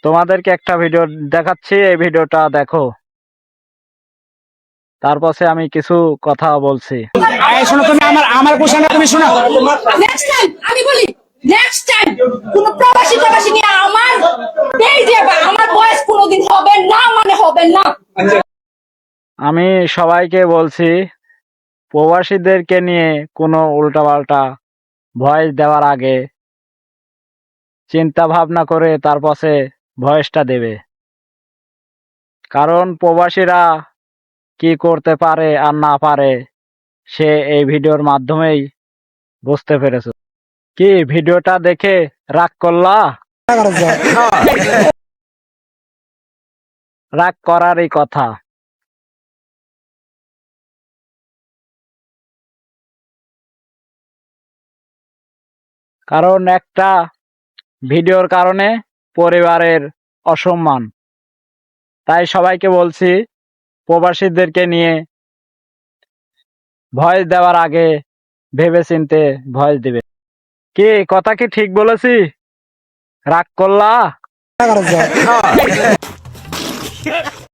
তোমাদেরকে একটা ভিডিও দেখাচ্ছি, এই ভিডিওটা দেখো, তারপরে আমি কিছু কথা বলছি। শোনো, তুমি আমার কোশ্চেনটা তুমি শোনো। নেক্সট টাইম আমি বলি, নেক্সট টাইম কোন প্রবাসী নিয়ে আমার পেজে বা আমার ভয়েস কোনোদিন হবে না, মানে হবে না। আমি সবাইকে বলছি, প্রবাসীদেরকে নিয়ে কোনো উল্টাপাল্টা ভয়েস দেওয়ার আগে চিন্তা ভাবনা করে তারপরে ভয়েসটা দেবে। কারণ প্রবাসীরা কি করতে পারে আর না পারে সে এই ভিডিওর মাধ্যমেই বুঝতে পেরেছে। কি ভিডিওটা দেখে রাগ করলা? রাগ করারই কথা। কারণ একটা ভিডিওর কারণে পরিবারের অসম্মান। তাই সবাইকে বলছি, প্রবাসীদেরকে নিয়ে ভয়েস দেওয়ার আগে ভেবেচিন্তে ভয়েস দিবে। কি কথা কি ঠিক বলেছি? রাগ করলা?